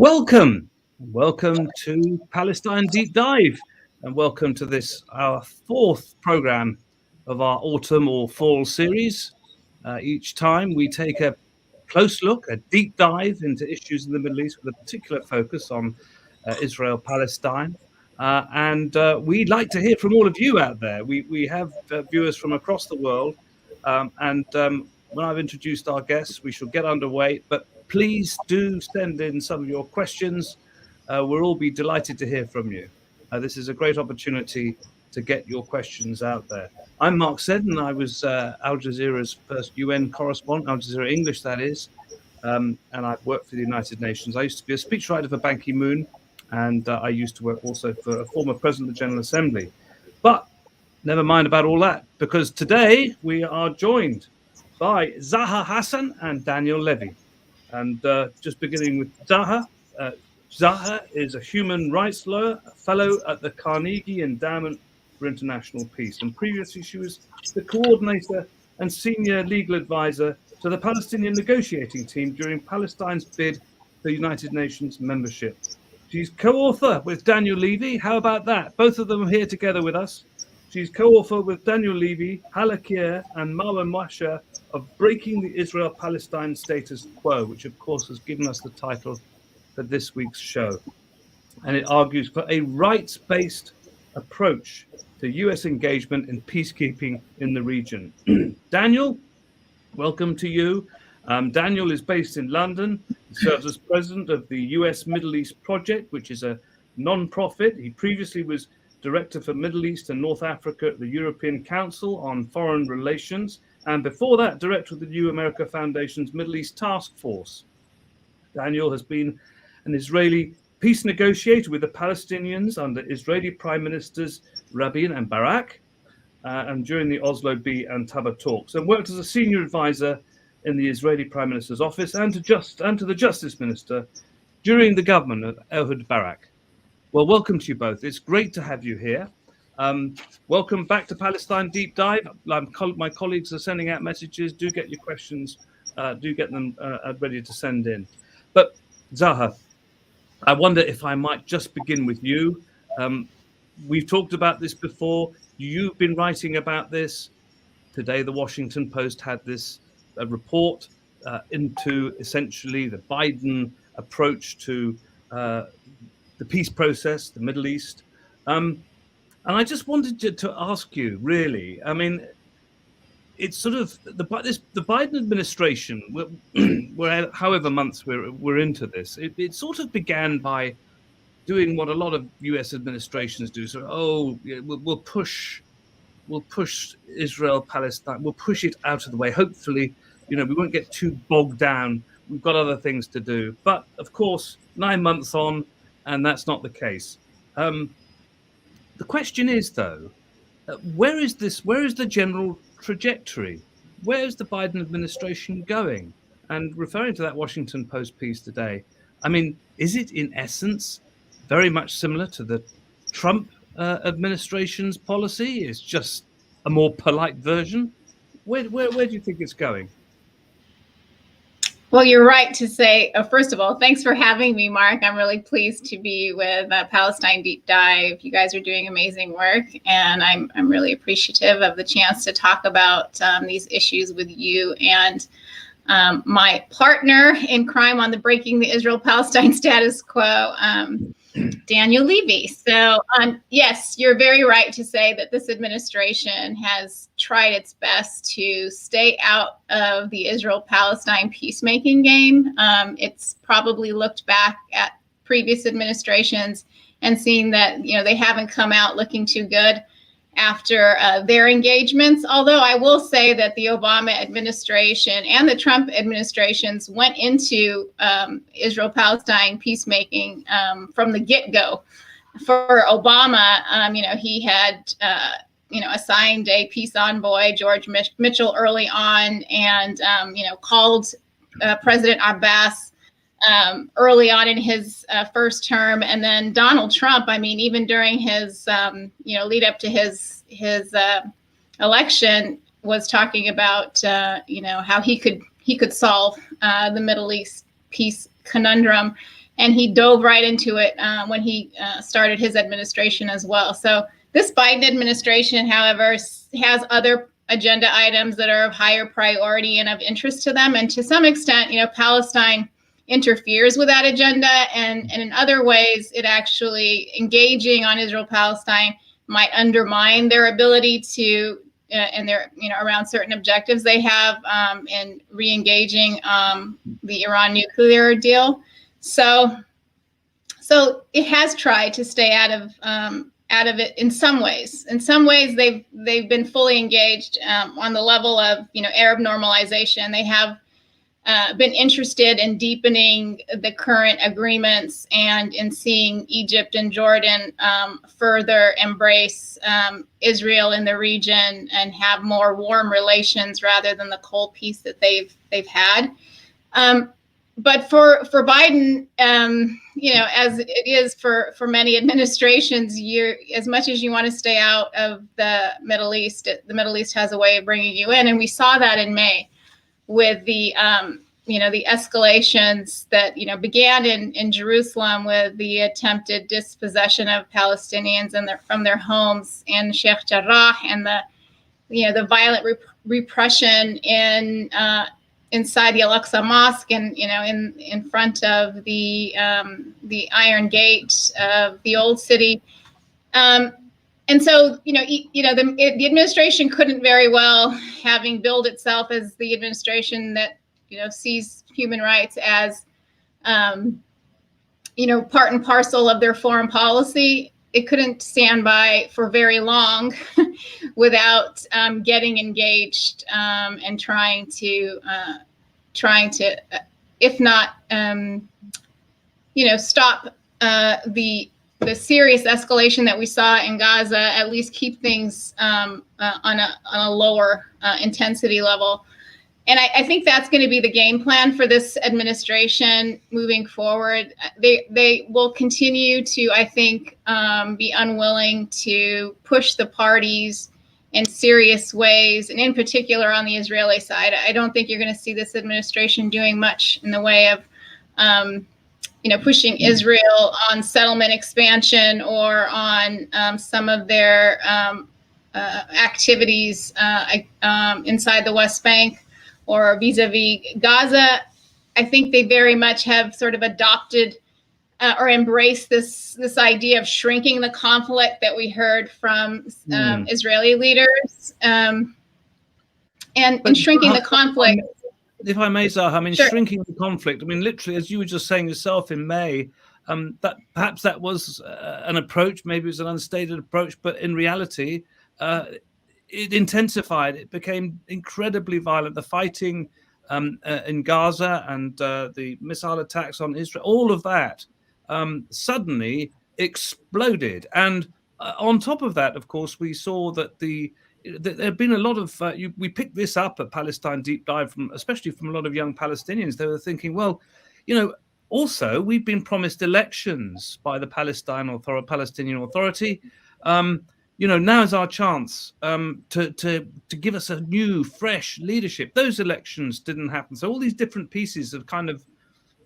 Welcome to Palestine Deep Dive, and welcome to this, our fourth program of our autumn or fall series. Each time we take a close look, a deep dive into issues in the Middle East with a particular focus on Israel-Palestine. And we'd like to hear from all of you out there. We have viewers from across the world, and when I've introduced our guests, we shall get underway. But please do send in some of your questions. We'll all be delighted to hear from you. This is a great opportunity to get your questions out there. I'm Mark Seddon. I was Al Jazeera's first UN correspondent, Al Jazeera English, that is, and I've worked for the United Nations. I used to be a speechwriter for Ban Ki-moon, and I used to work also for a former president of the General Assembly. But never mind about all that, because today we are joined by Zaha Hassan and Daniel Levy. And just beginning with Zaha. Zaha is a human rights lawyer, a fellow at the Carnegie Endowment for International Peace. And previously she was the coordinator and senior legal advisor to the Palestinian negotiating team during Palestine's bid for United Nations membership. She's co-author with Daniel Levy. How about that? Both of them are here together with us. She's co-author with Daniel Levy, Halakir, and Marwan Masha of Breaking the Israel-Palestine Status Quo, which of course has given us the title for this week's show. And it argues for a rights-based approach to US engagement in peacekeeping in the region. Daniel, welcome to you. Daniel is based in London. He serves as president of the US Middle East Project, which is a non-profit. He previously was director for Middle East and North Africa at the European Council on Foreign Relations, and before that, director of the New America Foundation's Middle East Task Force. Daniel has been an Israeli peace negotiator with the Palestinians under Israeli Prime Ministers Rabin and Barak, and during the Oslo B and Taba talks, and worked as a senior advisor in the Israeli Prime Minister's office and to the Justice Minister during the government of Ehud Barak. Well, welcome to you both. It's great to have you here. Welcome back to Palestine Deep Dive. My colleagues are sending out messages. Do get your questions. Do get them ready to send in. But Zaha, I wonder if I might just begin with you. We've talked about this before. You've been writing about this. Today, the Washington Post had this report into essentially the Biden approach to the peace process, the Middle East. And I just wanted to ask you, really, I mean, it's sort of the Biden administration, however months we're into this, it sort of began by doing what a lot of US administrations do. So, we'll push Israel-Palestine, we'll push it out of the way. Hopefully, we won't get too bogged down. We've got other things to do. But of course, 9 months on, and that's not the case. The question is, though, where is the general trajectory? Where is the Biden administration going? And referring to that Washington Post piece today, I mean, is it in essence very much similar to the Trump administration's policy? It's just a more polite version. Where do you think it's going? Well, you're right to say, first of all, thanks for having me, Mark. I'm really pleased to be with Palestine Deep Dive. You guys are doing amazing work, and I'm really appreciative of the chance to talk about these issues with you and my partner in crime on the Breaking the Israel-Palestine Status Quo, Daniel Levy. So yes, you're very right to say that this administration has tried its best to stay out of the Israel-Palestine peacemaking game. It's probably looked back at previous administrations and seen that they haven't come out looking too good after their engagements. Although I will say that the Obama administration and the Trump administrations went into Israel-Palestine peacemaking from the get-go. For Obama, he had assigned a peace envoy, George Mitchell, early on, and called President Abbas early on in his first term, and then Donald Trump. I mean, even during his lead up to his election, was talking about how he could solve the Middle East peace conundrum. and he dove right into it when he started his administration as well. So this Biden administration, however, has other agenda items that are of higher priority and of interest to them. And to some extent, Palestine interferes with that agenda. And in other ways, it actually engaging on Israel-Palestine might undermine their ability to, and their, around certain objectives they have in re-engaging the Iran nuclear deal. So it has tried to stay out of it in some ways. In some ways, they've been fully engaged on the level of Arab normalization. They have been interested in deepening the current agreements and in seeing Egypt and Jordan further embrace Israel in the region and have more warm relations rather than the cold peace that they've had. But for Biden, as it is for many administrations, as much as you want to stay out of the Middle East has a way of bringing you in, and we saw that in May with the the escalations that began in Jerusalem with the attempted dispossession of Palestinians from their homes in Sheikh Jarrah, and the violent repression inside the Al-Aqsa Mosque and in front of the Iron Gate of the old city. And so, the administration couldn't very well, having billed itself as the administration that, sees human rights as, part and parcel of their foreign policy. It couldn't stand by for very long without getting engaged and trying to, if not, stop the serious escalation that we saw in Gaza, at least keep things on a lower intensity level. And I think that's going to be the game plan for this administration moving forward. They will continue to, I think, be unwilling to push the parties in serious ways, and in particular on the Israeli side. I don't think you're going to see this administration doing much in the way of pushing Israel on settlement expansion or on some of their activities inside the West Bank or vis-a-vis Gaza. I think they very much have sort of adopted or embraced this idea of shrinking the conflict that we heard from Israeli leaders, and shrinking the conflict. If I may, Zaha, I mean, Sure. Shrinking the conflict. I mean, literally, as you were just saying yourself in May, that perhaps that was an approach. Maybe it was an unstated approach, but in reality, it intensified. It became incredibly violent. The fighting in Gaza and the missile attacks on Israel, all of that suddenly exploded. And on top of that, of course, we saw that there have been a lot of we picked this up at Palestine Deep Dive, especially from a lot of young Palestinians. They were thinking, well, also we've been promised elections by the Palestinian Authority. Now's our chance to give us a new, fresh leadership. Those elections didn't happen, so all these different pieces have kind of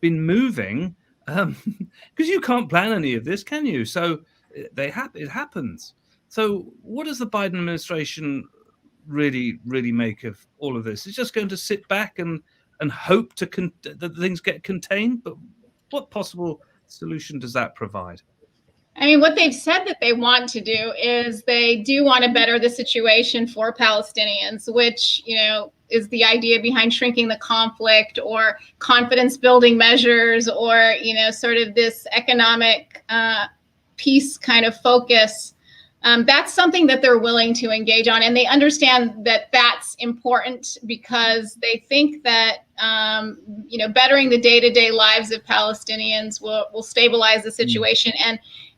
been moving because you can't plan any of this, can you? So it happens. So what does the Biden administration really make of all of this? It's just going to sit back and hope that things get contained? But what possible solution does that provide? I mean, what they've said that they want to do is they do want to better the situation for Palestinians, which, is the idea behind shrinking the conflict or confidence building measures or, sort of this economic peace kind of focus. That's something that they're willing to engage on. And they understand that that's important because they think that, bettering the day-to-day lives of Palestinians will stabilize the situation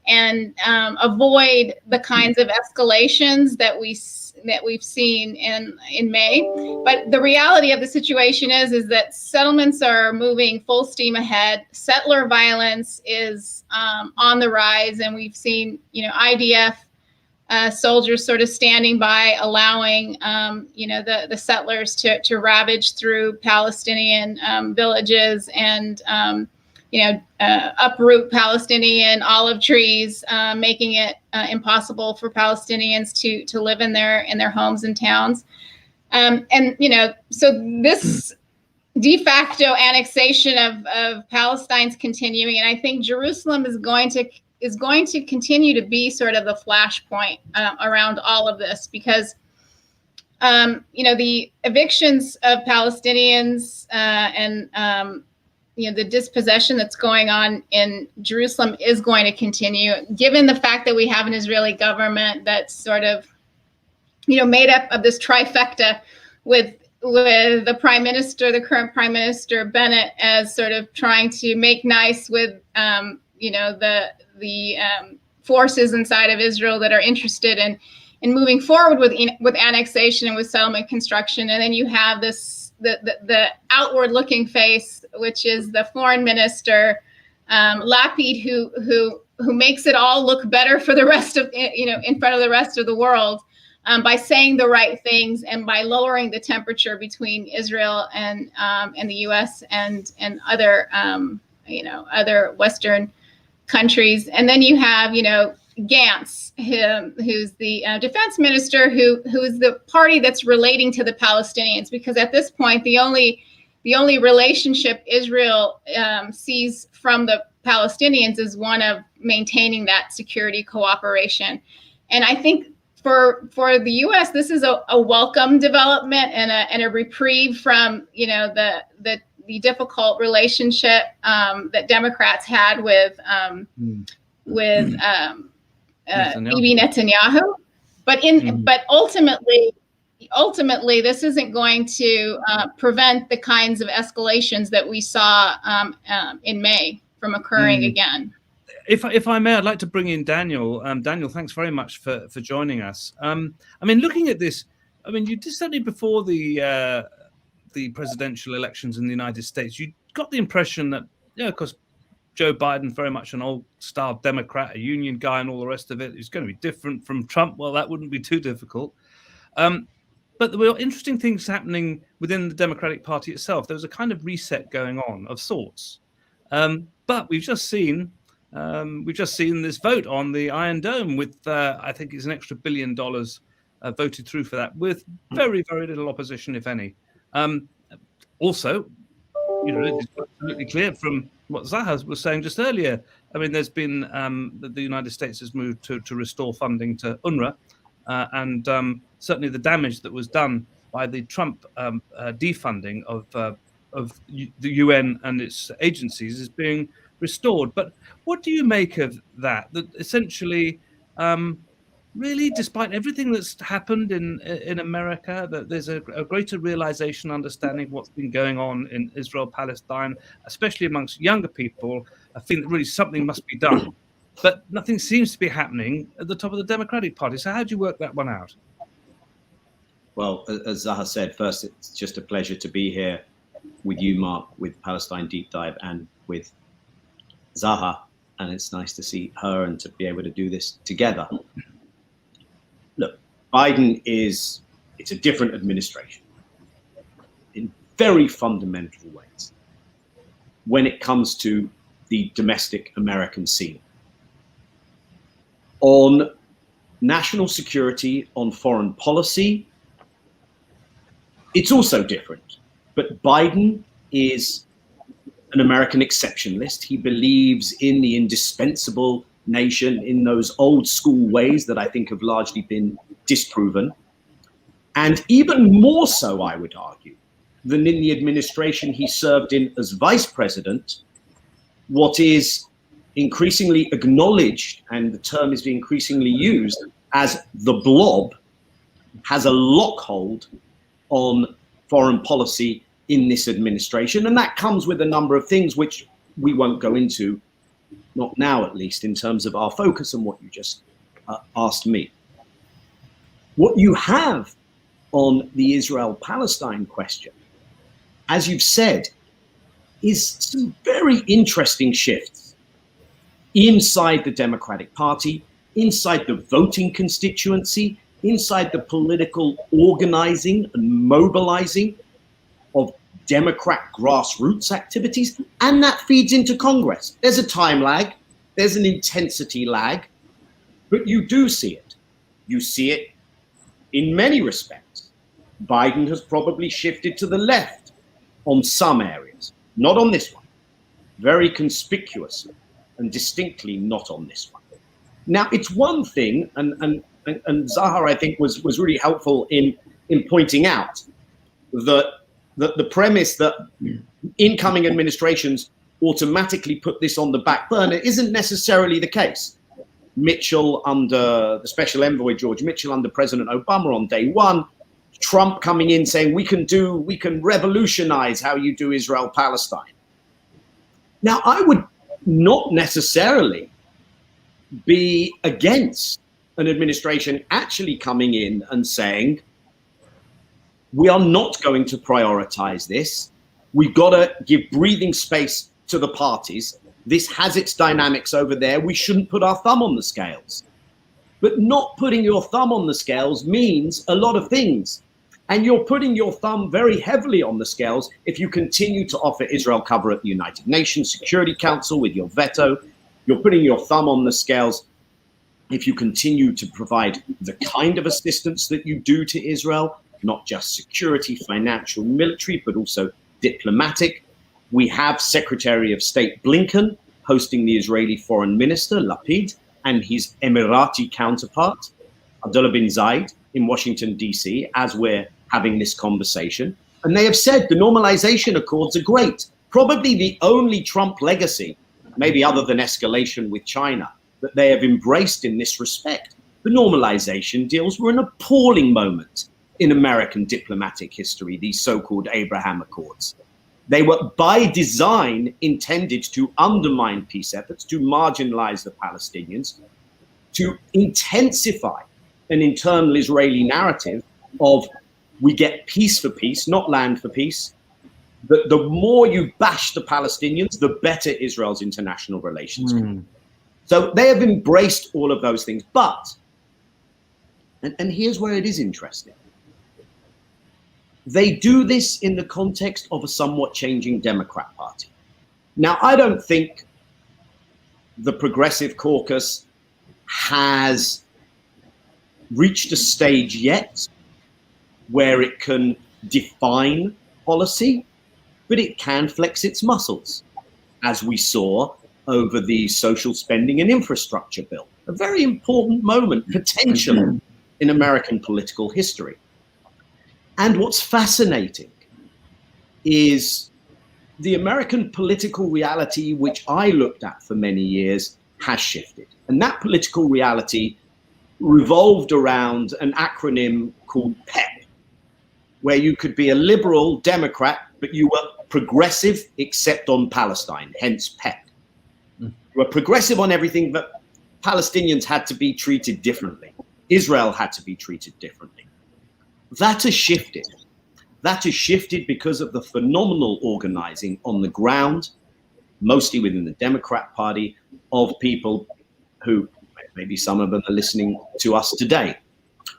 and avoid the kinds of escalations that we've seen in May. But the reality of the situation is that settlements are moving full steam ahead. Settler violence is on the rise, and we've seen, IDF soldiers sort of standing by, allowing, the settlers to ravage through Palestinian villages and uproot Palestinian olive trees, making it impossible for Palestinians to live in their homes and towns. So this de facto annexation of Palestine's continuing, and I think Jerusalem is going to continue to be sort of the flashpoint around all of this, because the evictions of Palestinians and the dispossession that's going on in Jerusalem is going to continue, given the fact that we have an Israeli government that's sort of made up of this trifecta with the prime minister, the current prime minister Bennett, as sort of trying to make nice with the forces inside of Israel that are interested in moving forward with annexation and with settlement construction. And then you have the outward looking face, which is the foreign minister Lapid, who makes it all look better for the rest of in front of the rest of the world, by saying the right things and by lowering the temperature between Israel and the U.S. and other other Western countries. And then you have Gantz, who's the defense minister, who is the party that's relating to the Palestinians, because at this point the only relationship Israel sees from the Palestinians is one of maintaining that security cooperation. And I think for the U.S., this is a welcome development and a reprieve from the difficult relationship that Democrats had with Bibi Netanyahu. But ultimately, this isn't going to prevent the kinds of escalations that we saw in May from occurring again. If I may, I'd like to bring in Daniel. Daniel, thanks very much for joining us. Looking at this, you did certainly before the presidential elections in the United States, you got the impression that, of course, Joe Biden, very much an old-style Democrat, a union guy, and all the rest of it, is going to be different from Trump. Well, that wouldn't be too difficult. But there were interesting things happening within the Democratic Party itself. There was a kind of reset going on of sorts. But we've just seen this vote on the Iron Dome with, I think it's an extra $1 billion voted through for that, with very, very little opposition, if any. Also, it's absolutely clear from what Zaha was saying just earlier. There's been the United States has moved to restore funding to UNRWA, and certainly the damage that was done by the Trump defunding of the UN and its agencies is being restored. But what do you make of that? That essentially, really, despite everything that's happened in America, that there's a greater realization, understanding of what's been going on in Israel-Palestine, especially amongst younger people. I think that really something must be done. But nothing seems to be happening at the top of the Democratic Party. So how do you work that one out? Well, as Zaha said, first, it's just a pleasure to be here with you, Mark, with Palestine Deep Dive, and with Zaha. And it's nice to see her and to be able to do this together. Look, Biden it's a different administration in very fundamental ways when it comes to the domestic American scene. On national security, on foreign policy, it's also different. But Biden is an American exceptionalist. He believes in the indispensable nation in those old school ways that I think have largely been disproven. And even more so, I would argue, than in the administration he served in as vice president, what is increasingly acknowledged, and the term is being increasingly used, as the blob, has a lockhold on foreign policy in this administration. And that comes with a number of things which we won't go into, not now at least, in terms of our focus and what you just asked me. What you have on the Israel-Palestine question, as you've said, is some very interesting shifts inside the Democratic Party, inside the voting constituency, inside the political organizing and mobilizing of Democrat grassroots activities, and that feeds into Congress. There's a time lag, there's an intensity lag, but you do see it. You see it in many respects. Biden has probably shifted to the left on some areas, not on this one. Very conspicuously and distinctly not on this one. Now, it's one thing, and Zaha, I think, was really helpful in pointing out that the premise that incoming administrations automatically put this on the back burner isn't necessarily the case. Mitchell under the special envoy, George Mitchell under President Obama on day one, Trump coming in saying we can revolutionize how you do Israel-Palestine. Now, I would not necessarily be against an administration actually coming in and saying, we are not going to prioritize this. We've got to give breathing space to the parties. This has its dynamics over there. We shouldn't put our thumb on the scales. But not putting your thumb on the scales means a lot of things. And you're putting your thumb very heavily on the scales if you continue to offer Israel cover at the United Nations Security Council with your veto. You're putting your thumb on the scales if you continue to provide the kind of assistance that you do to Israel, not just security, financial, military, but also diplomatic. We have Secretary of State Blinken hosting the Israeli Foreign Minister, Lapid, and his Emirati counterpart, Abdullah bin Zayed, in Washington, D.C., as we're having this conversation. And they have said the normalization accords are great. Probably the only Trump legacy, maybe other than escalation with China, that they have embraced in this respect. The normalization deals were an appalling moment in American diplomatic history, these so-called Abraham Accords. They were by design intended to undermine peace efforts, to marginalize the Palestinians, to intensify an internal Israeli narrative of we get peace for peace, not land for peace. The more you bash the Palestinians, the better Israel's international relations can. So they have embraced all of those things. But, and here's where it is interesting. They do this in the context of a somewhat changing Democrat Party. Now, I don't think the Progressive Caucus has reached a stage yet where it can define policy, but it can flex its muscles, as we saw over the social spending and infrastructure bill. A very important moment, potentially, in American political history. And what's fascinating is the American political reality, which I looked at for many years, has shifted. And that political reality revolved around an acronym called PEP, where you could be a liberal Democrat, but you were progressive except on Palestine, hence PEP. You were progressive on everything, but Palestinians had to be treated differently. Israel had to be treated differently. That has shifted. That has shifted because of the phenomenal organizing on the ground, mostly within the Democrat Party, of people who, maybe some of them are listening to us today,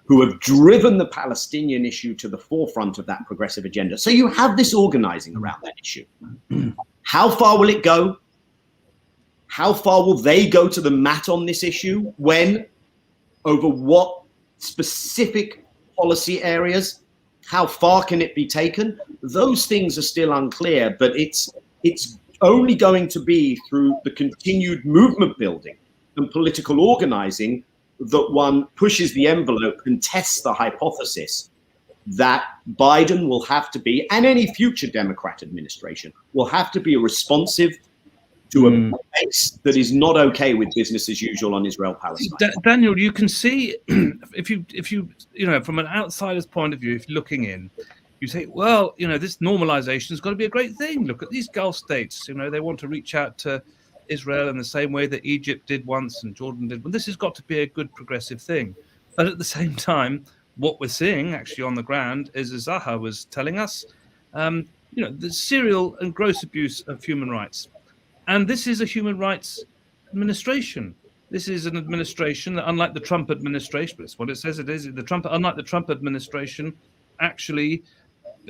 who have driven the Palestinian issue to the forefront of that progressive agenda. So you have this organizing around that issue. How far will it go? How far will they go to the mat on this issue? When? Over what specific policy areas? How far can it be taken? Those things are still unclear, but it's only going to be through the continued movement building and political organizing that one pushes the envelope and tests the hypothesis that Biden will have to be, and any future Democrat administration will have to be responsive to a base that is not okay with business as usual on Israel-Palestine. Daniel, you can see if you from an outsider's point of view, if you're looking in, you say, well, this normalization has got to be a great thing. Look at these Gulf states. They want to reach out to Israel in the same way that Egypt did once and Jordan did. Well, this has got to be a good progressive thing. But at the same time, what we're seeing actually on the ground is, as Zaha was telling us, the serial and gross abuse of human rights. And this is a human rights administration. This is an administration that, unlike the Trump administration, that's what it says it is, unlike the Trump administration, actually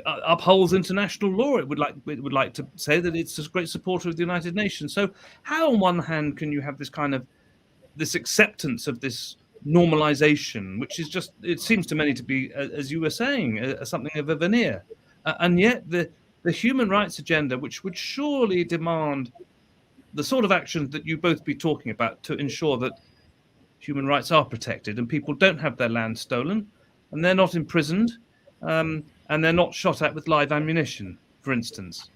upholds international law. It would like to say that it's a great supporter of the United Nations. So how, on one hand, can you have this acceptance of this normalization, which is just, it seems to many to be, as you were saying, something of a veneer, and yet the human rights agenda, which would surely demand the sort of actions that you both be talking about to ensure that human rights are protected and people don't have their land stolen and they're not imprisoned, and they're not shot at with live ammunition, for instance.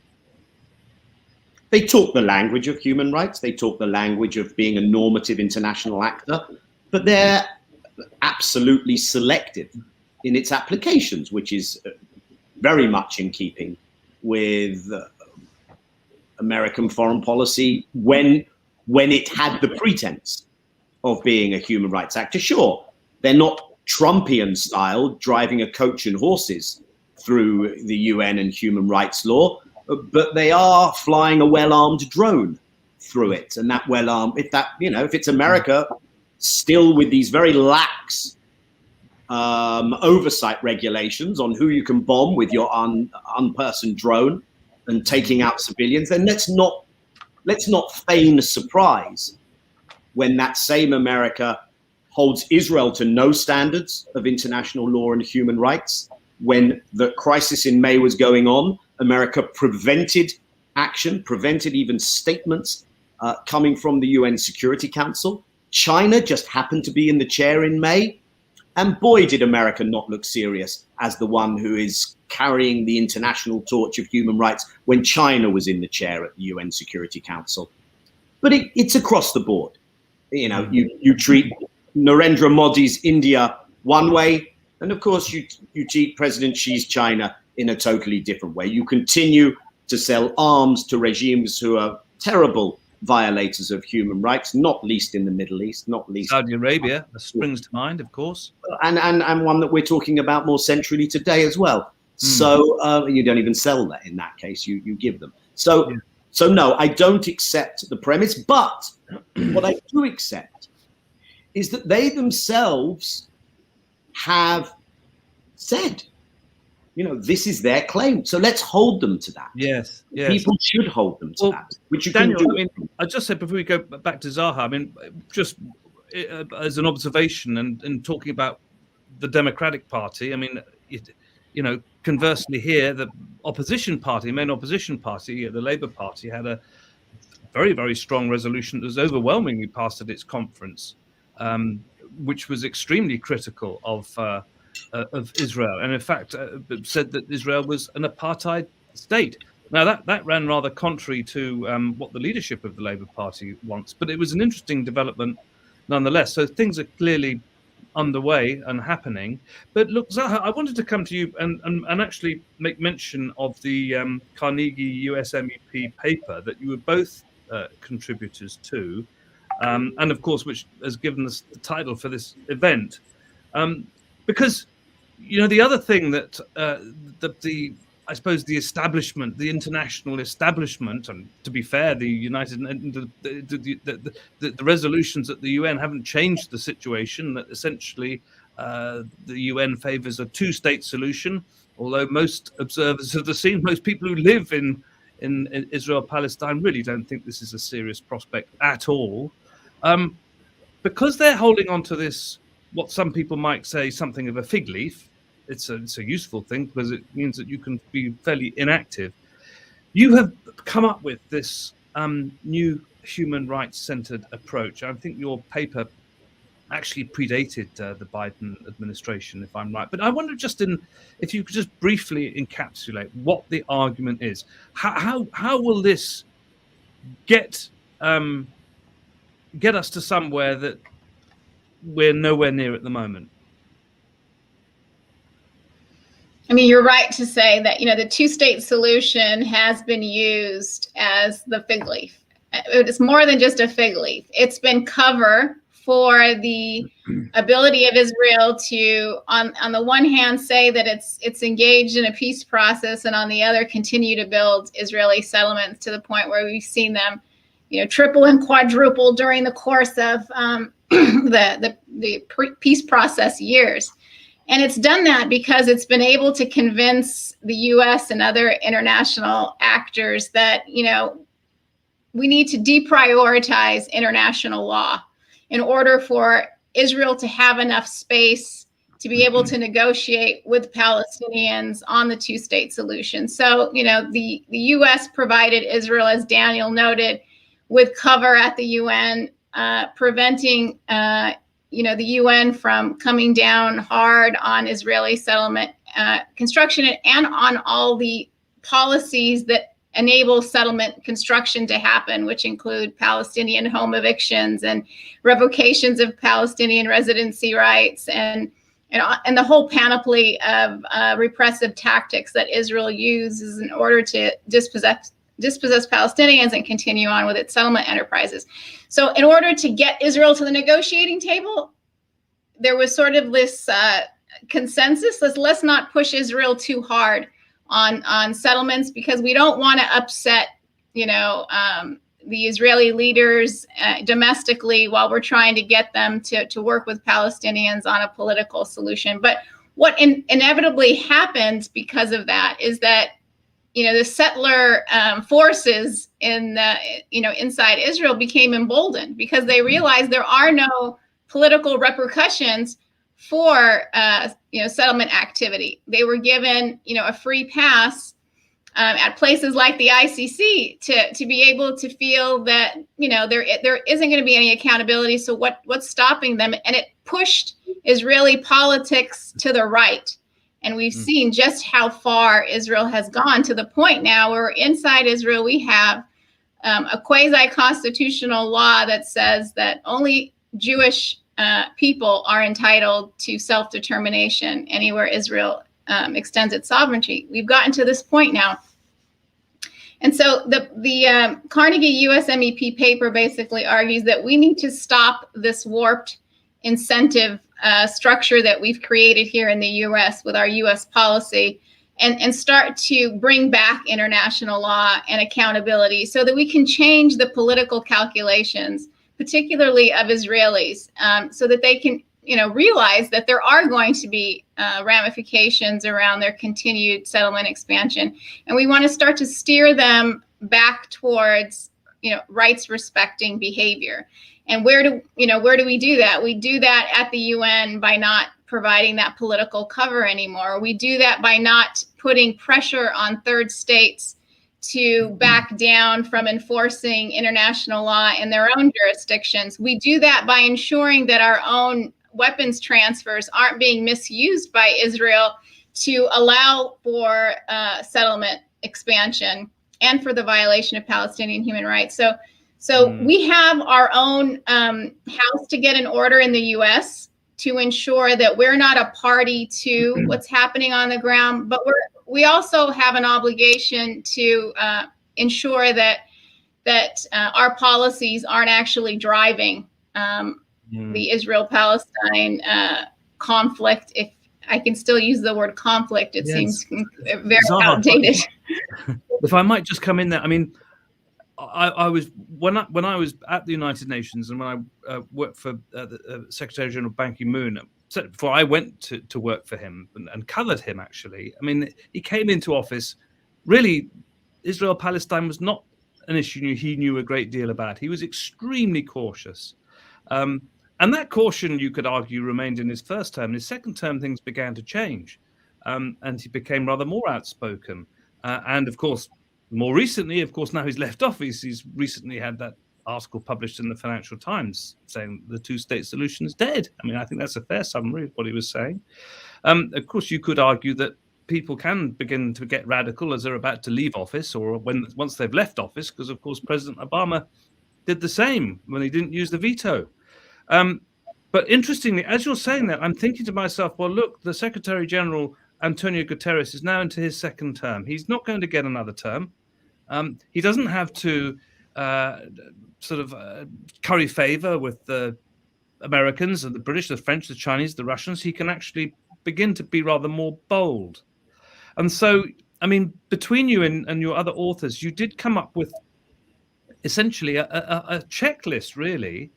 They talk the language of human rights. They talk the language of being a normative international actor, but they're absolutely selective in its applications, which is very much in keeping with American foreign policy when it had the pretense of being a human rights actor. Sure, they're not Trumpian style, driving a coach and horses through the UN and human rights law, but they are flying a well-armed drone through it. And that well-armed, if it's America still with these very lax oversight regulations on who you can bomb with your unpersoned drone and taking out civilians, then let's not feign surprise when that same America holds Israel to no standards of international law and human rights. When the crisis in May was going on, America prevented action, prevented even statements coming from the UN Security Council. China just happened to be in the chair in May. And boy, did America not look serious as the one who is carrying the international torch of human rights when China was in the chair at the UN Security Council. But it's across the board. You treat Narendra Modi's India one way, and of course you treat President Xi's China in a totally different way. You continue to sell arms to regimes who are terrible violators of human rights, not least in the Middle East, not least Saudi Arabia, that springs to mind, of course, and one that we're talking about more centrally today as well. So you don't even sell that in that case; you give them. So no, I don't accept the premise, but what I do accept is that they themselves have said, this is their claim. So let's hold them to that. Yes. People should hold them to that. Which you Daniel, can do. I just said before we go back to Zaha, just as an observation and talking about the Democratic Party, conversely here, the opposition party, main opposition party, the Labour Party, had a very, very strong resolution that was overwhelmingly passed at its conference, which was extremely critical of Israel, and in fact said that Israel was an apartheid state. Now that ran rather contrary to what the leadership of the Labour Party wants, but it was an interesting development nonetheless. So things are clearly underway and happening. But look, Zaha, I wanted to come to you and actually make mention of the Carnegie USMEP paper that you were both contributors to, and of course, which has given us the title for this event. Because, the other thing that I suppose the establishment, the international establishment, and to be fair, the resolutions at the UN haven't changed the situation. That essentially the UN favors a two-state solution, although most observers have seen, most people who live in Israel-Palestine really don't think this is a serious prospect at all, because they're holding on to this, what some people might say something of a fig leaf. It's a useful thing because it means that you can be fairly inactive. You have come up with this new human rights centered approach. I think your paper actually predated the Biden administration, if I'm right. But I wonder if you could just briefly encapsulate what the argument is. How will this get us to somewhere that we're nowhere near at the moment? You're right to say that, the two-state solution has been used as the fig leaf. It's more than just a fig leaf. It's been cover for the ability of Israel to, on the one hand, say that it's engaged in a peace process, and on the other, continue to build Israeli settlements to the point where we've seen them, triple and quadruple during the course of the peace process years. And it's done that because it's been able to convince the US and other international actors that, we need to deprioritize international law in order for Israel to have enough space to be able to negotiate with Palestinians on the two-state solution. So, the US provided Israel, as Daniel noted, with cover at the UN, preventing the UN from coming down hard on Israeli settlement construction and on all the policies that enable settlement construction to happen, which include Palestinian home evictions and revocations of Palestinian residency rights and the whole panoply of repressive tactics that Israel uses in order to dispossess Palestinians and continue on with its settlement enterprises. So in order to get Israel to the negotiating table, there was sort of this consensus, let's not push Israel too hard on settlements, because we don't want to upset, the Israeli leaders domestically while we're trying to get them to work with Palestinians on a political solution. But what inevitably happens because of that is that, the settler forces in inside Israel became emboldened because they realized there are no political repercussions for settlement activity. They were given a free pass at places like the ICC to be able to feel that there isn't going to be any accountability. So what's stopping them? And it pushed Israeli politics to the right. And we've seen just how far Israel has gone, to the point now where inside Israel we have a quasi-constitutional law that says that only Jewish people are entitled to self-determination anywhere Israel extends its sovereignty. We've gotten to this point now. And so the Carnegie US MEP paper basically argues that we need to stop this warped incentive structure that we've created here in the US with our US policy and start to bring back international law and accountability so that we can change the political calculations, particularly of Israelis, so that they can, realize that there are going to be ramifications around their continued settlement expansion. And we want to start to steer them back towards, rights respecting behavior. And where do we do that? We do that at the UN by not providing that political cover anymore. We do that by not putting pressure on third states to back down from enforcing international law in their own jurisdictions. We do that by ensuring that our own weapons transfers aren't being misused by Israel to allow for settlement expansion and for the violation of Palestinian human rights. So we have our own house to get in order in the US to ensure that we're not a party to what's happening on the ground, but we also have an obligation to ensure that our policies aren't actually driving the Israel-Palestine conflict. If I can still use the word conflict, it seems very outdated. If I might just come in there, I mean, I was when I was at the United Nations and when I worked for the Secretary General Ban Ki-moon, before I went to work for him and covered him, actually. I mean, he came into office, really, Israel-Palestine was not an issue he knew a great deal about. He was extremely cautious. And that caution, you could argue, remained in his first term. In his second term, things began to change. And he became rather more outspoken. And, of course, more recently, now he's left office, he's recently had that article published in the Financial Times saying the two-state solution is dead. I mean, I think that's a fair summary of what he was saying. Of course, you could argue that people can begin to get radical as they're about to leave office or once they've left office, because, of course, President Obama did the same when he didn't use the veto. But interestingly, as you're saying that, I'm thinking to myself, well, look, the Secretary General, Antonio Guterres, is now into his second term. He's not going to get another term. He doesn't have to curry favor with the Americans, the British, the French, the Chinese, the Russians. He can actually begin to be rather more bold. And so, I mean, between you and your other authors, you did come up with essentially a checklist, really,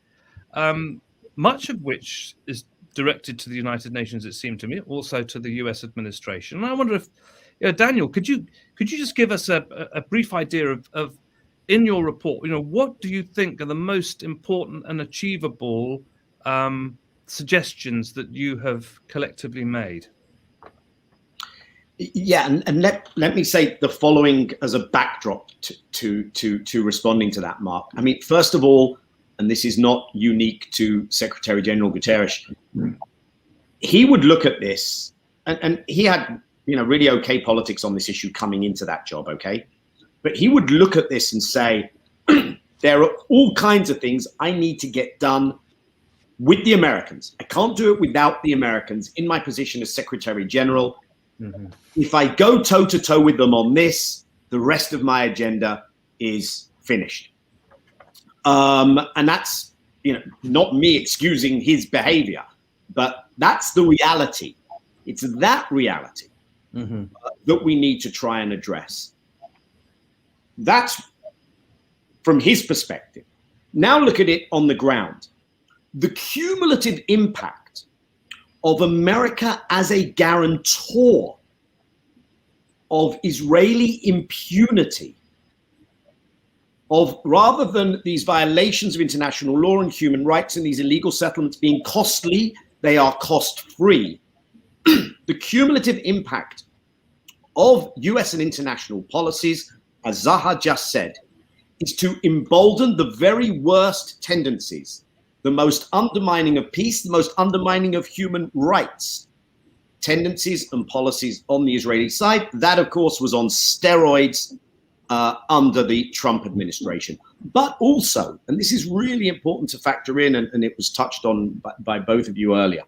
much of which is directed to the United Nations, it seemed to me, also to the US administration. And I wonder if, Daniel, could you just give us a brief idea of in your report, what do you think are the most important and achievable suggestions that you have collectively made? Yeah, and let me say the following as a backdrop to responding to that, Mark. I mean, first of all, and this is not unique to Secretary General Guterres, he would look at this, and he had really okay politics on this issue coming into that job, okay? But he would look at this and say, there are all kinds of things I need to get done with the Americans. I can't do it without the Americans in my position as Secretary General. Mm-hmm. If I go toe-to-toe with them on this, the rest of my agenda is finished. And that's, not me excusing his behavior, but that's the reality. It's that reality that we need to try and address. That's from his perspective. Now look at it on the ground. The cumulative impact of America as a guarantor of Israeli impunity, of rather than these violations of international law and human rights and these illegal settlements being costly, they are cost-free. The cumulative impact of US and international policies, as Zaha just said, is to embolden the very worst tendencies, the most undermining of peace, the most undermining of human rights, tendencies and policies on the Israeli side. That, of course, was on steroids under the Trump administration. But also, and this is really important to factor in, and it was touched on by both of you earlier,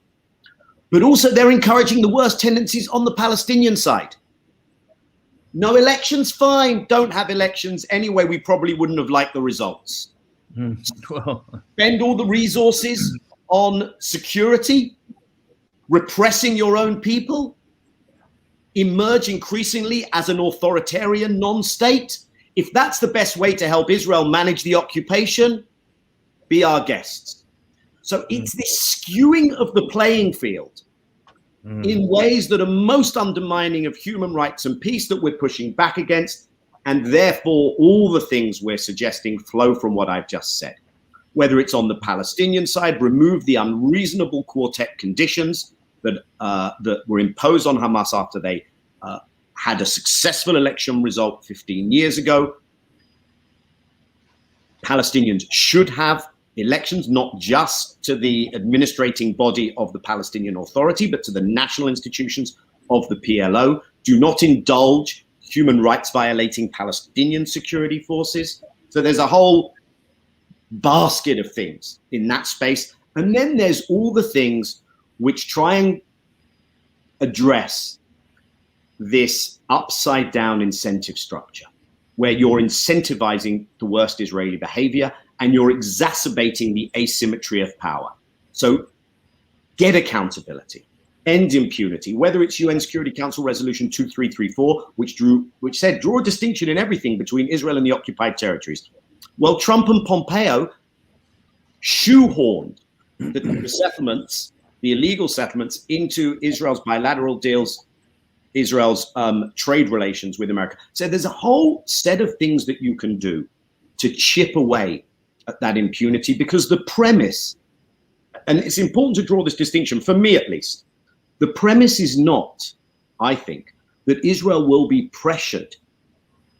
but also they're encouraging the worst tendencies on the Palestinian side. No elections, fine. Don't have elections. Anyway, we probably wouldn't have liked the results. Well, spend all the resources on security, repressing your own people, emerge increasingly as an authoritarian non-state. If that's the best way to help Israel manage the occupation, be our guests. So it's this skewing of the playing field in ways that are most undermining of human rights and peace that we're pushing back against. And therefore, all the things we're suggesting flow from what I've just said. Whether it's on the Palestinian side, remove the unreasonable quartet conditions that were imposed on Hamas after they had a successful election result 15 years ago. Palestinians should have elections, not just to the administrating body of the Palestinian Authority, but to the national institutions of the PLO. Do not indulge human rights violating Palestinian security forces. So there's a whole basket of things in that space. And then there's all the things which try and address this upside down incentive structure, where you're incentivizing the worst Israeli behavior and you're exacerbating the asymmetry of power. So get accountability, end impunity, whether it's UN Security Council Resolution 2334, which said draw a distinction in everything between Israel and the occupied territories. Well, Trump and Pompeo shoehorned the settlements, the illegal settlements, into Israel's bilateral deals, Israel's trade relations with America. So there's a whole set of things that you can do to chip away at that impunity, because the premise, and it's important to draw this distinction, for me at least, the premise is not, I think, that Israel will be pressured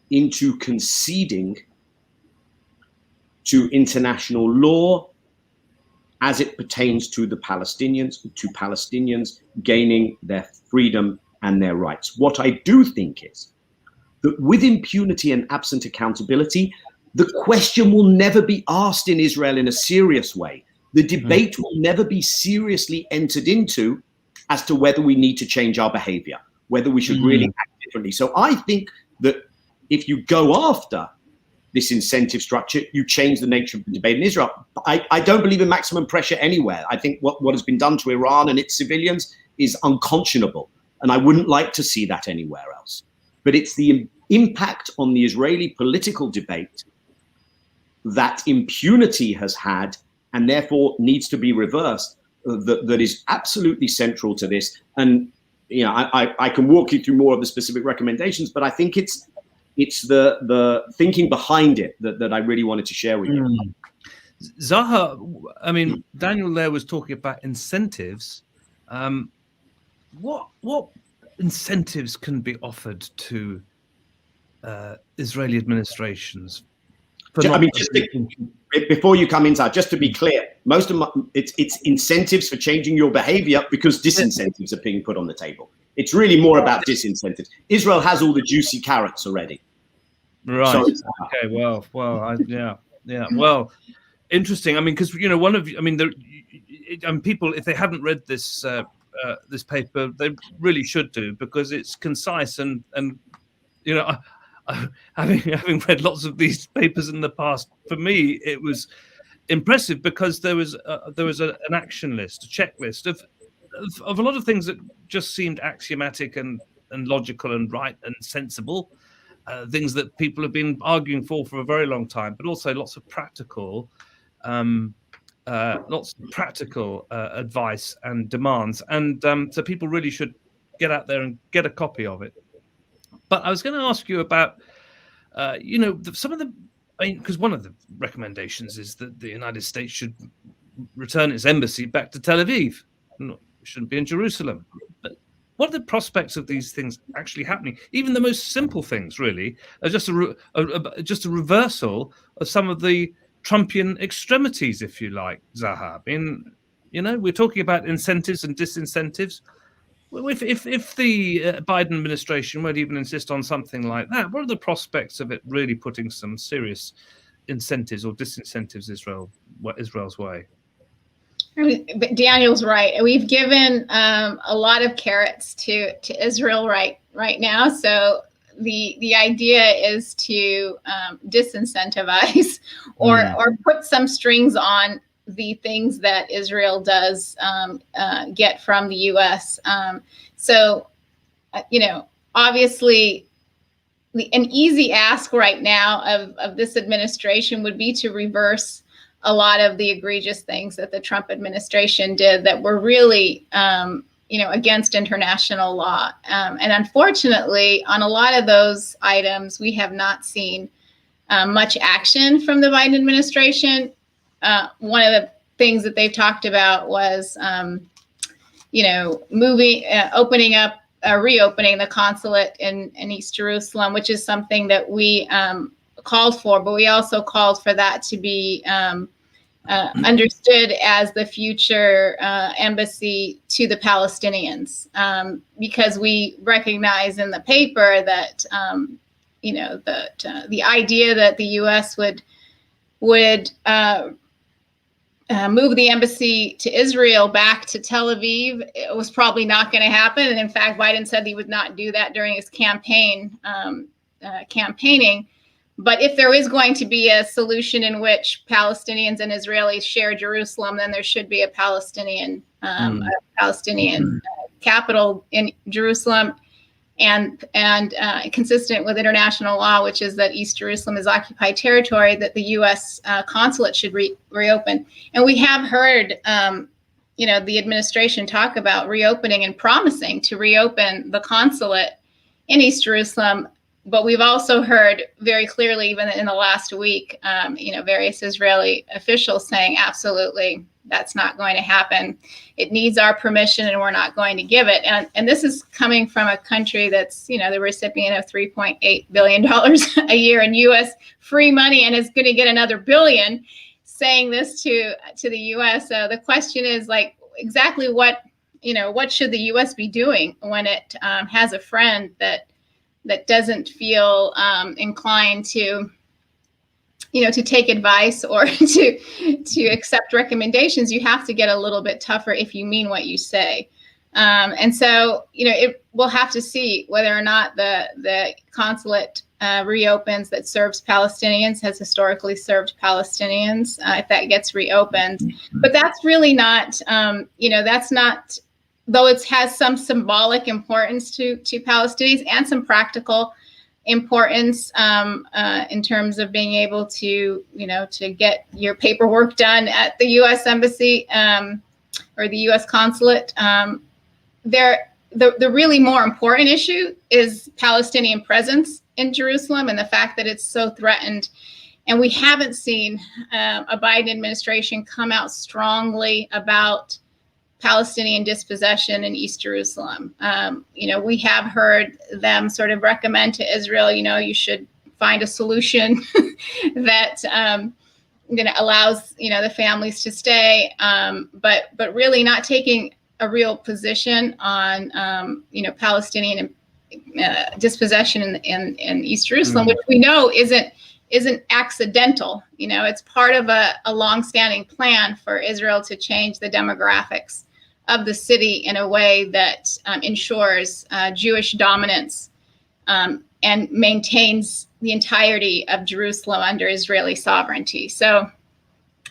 into conceding to international law as it pertains to the Palestinians gaining their freedom and their rights. What I do think is that with impunity and absent accountability, the question will never be asked in Israel in a serious way. The debate will never be seriously entered into as to whether we need to change our behavior, whether we should really act differently. So I think that if you go after this incentive structure, you change the nature of the debate in Israel. I don't believe in maximum pressure anywhere. I think what has been done to Iran and its civilians is unconscionable, and I wouldn't like to see that anywhere else. But it's the impact on the Israeli political debate that impunity has had, and therefore needs to be reversed, that is absolutely central to this. And I can walk you through more of the specific recommendations, but I think it's the thinking behind it that I really wanted to share with you. Zaha, I mean, Daniel there was talking about incentives. What incentives can be offered to Israeli administrations? Before you come in, Zaha, just to be clear, it's incentives for changing your behavior because disincentives are being put on the table. It's really more about disincentives. Israel has all the juicy carrots already. Right. So, okay. Well. Yeah. Well, interesting. I mean, because people, if they haven't read this this paper, they really should do, because it's concise and having read lots of these papers in the past, for me it was impressive because there was an action list, a checklist of a lot of things that just seemed axiomatic and logical and right and sensible, things that people have been arguing for a very long time, but also lots of practical advice and demands, and so people really should get out there and get a copy of it. But I was going to ask you about, some of the, because one of the recommendations is that the United States should return its embassy back to Tel Aviv. No, it shouldn't be in Jerusalem. But what are the prospects of these things actually happening? Even the most simple things, really, are just a reversal of some of the Trumpian extremities, if you like, Zaha. I mean, we're talking about incentives and disincentives. If the Biden administration won't even insist on something like that, what are the prospects of it really putting some serious incentives or disincentives Israel's way? I mean, but Daniel's right. We've given a lot of carrots to Israel right now. So the idea is to disincentivize or put some strings on the things that Israel does get from the U.S. Obviously, an easy ask right now of this administration would be to reverse a lot of the egregious things that the Trump administration did that were really, against international law. And unfortunately, on a lot of those items, we have not seen much action from the Biden administration. One of the things that they've talked about was, reopening the consulate in East Jerusalem, which is something that we called for, but we also called for that to be understood as the future embassy to the Palestinians, because we recognize in the paper that, the idea that the U.S. would move the embassy to Israel back to Tel Aviv, it was probably not going to happen. And in fact, Biden said he would not do that during his campaigning. But if there is going to be a solution in which Palestinians and Israelis share Jerusalem, then there should be a Palestinian capital in Jerusalem, and consistent with international law, which is that East Jerusalem is occupied territory, that the U.S. Consulate should reopen. And we have heard, the administration talk about reopening and promising to reopen the consulate in East Jerusalem. But we've also heard very clearly, even in the last week, various Israeli officials saying, absolutely, that's not going to happen. It needs our permission, and we're not going to give it. And this is coming from a country that's, the recipient of $3.8 billion a year in U.S. free money, and is going to get another $1 billion, saying this to the U.S. So the question is, exactly what should the U.S. be doing when it has a friend that doesn't feel inclined to take advice or to accept recommendations? You have to get a little bit tougher if you mean what you say. And so, we'll have to see whether or not the consulate reopens that serves Palestinians, has historically served Palestinians, if that gets reopened. But that's really not, that's not, though it has some symbolic importance to Palestinians and some practical importance in terms of being able to, to get your paperwork done at the U.S. Embassy, or the U.S. consulate. The really more important issue is Palestinian presence in Jerusalem and the fact that it's so threatened. And we haven't seen a Biden administration come out strongly about Palestinian dispossession in East Jerusalem. We have heard them sort of recommend to Israel, you should find a solution that allows the families to stay, but really not taking a real position on Palestinian dispossession in East Jerusalem, which we know isn't accidental. It's part of a longstanding plan for Israel to change the demographics of the city in a way that ensures Jewish dominance and maintains the entirety of Jerusalem under Israeli sovereignty. So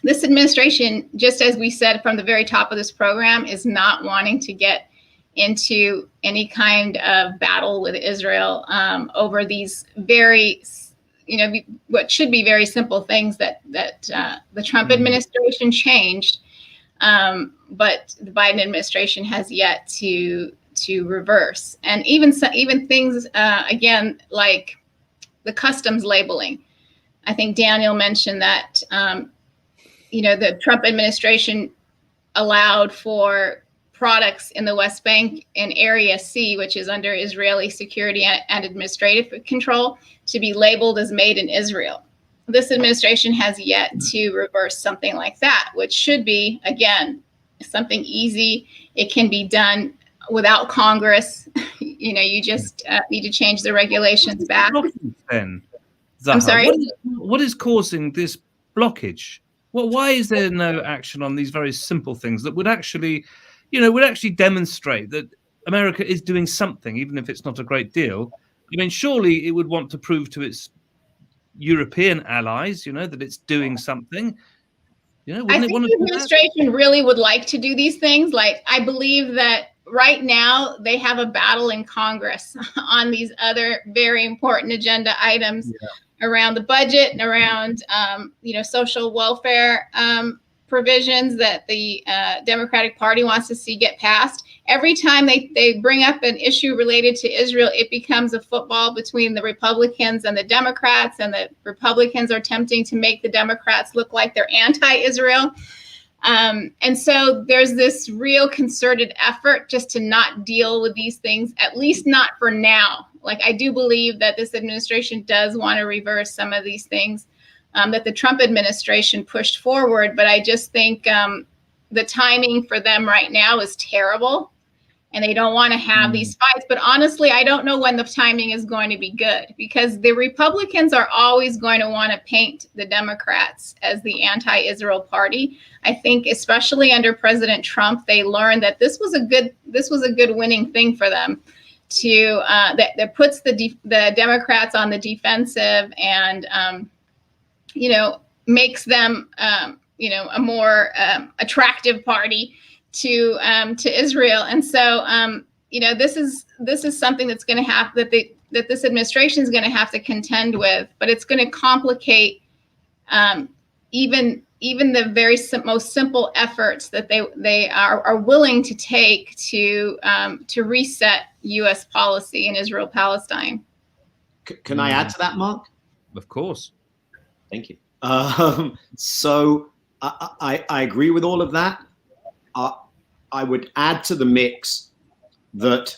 this administration, just as we said from the very top of this program, is not wanting to get into any kind of battle with Israel over these very, what should be very simple things that the Trump administration changed, but the Biden administration has yet to reverse. And even things again like the customs labeling. I think Daniel mentioned that the Trump administration allowed for products in the West Bank in Area C, which is under Israeli security and administrative control, to be labeled as made in Israel. This administration has yet to reverse something like that, which should be, again, something easy. It can be done without Congress. You just need to change the regulations back. Then, Zaha, I'm sorry? What is causing this blockage? Well, why is there no action on these very simple things that would actually demonstrate that America is doing something, even if it's not a great deal? I mean, surely it would want to prove to its European allies, that it's doing something. I think the administration really would like to do these things. Like, I believe that right now they have a battle in Congress on these other very important agenda items around the budget and around, social welfare provisions that the Democratic Party wants to see get passed. Every time they bring up an issue related to Israel, it becomes a football between the Republicans and the Democrats, and the Republicans are attempting to make the Democrats look like they're anti-Israel. And so there's this real concerted effort just to not deal with these things, at least not for now. Like, I do believe that this administration does want to reverse some of these things that the Trump administration pushed forward. But I just think the timing for them right now is terrible, and they don't want to have these fights. But honestly, I don't know when the timing is going to be good, because the Republicans are always going to want to paint the Democrats as the anti-Israel party. I think especially under President Trump, they learned that this was a good winning thing for them to that puts the Democrats on the defensive and makes them a more attractive party to Israel. And so this is something that's going to have that this administration is going to have to contend with, but it's going to complicate even the very most simple efforts that they are willing to take to reset U.S. policy in Israel-Palestine. Can I add to that, Mark? Of course. Thank you. So I agree with all of that. I would add to the mix that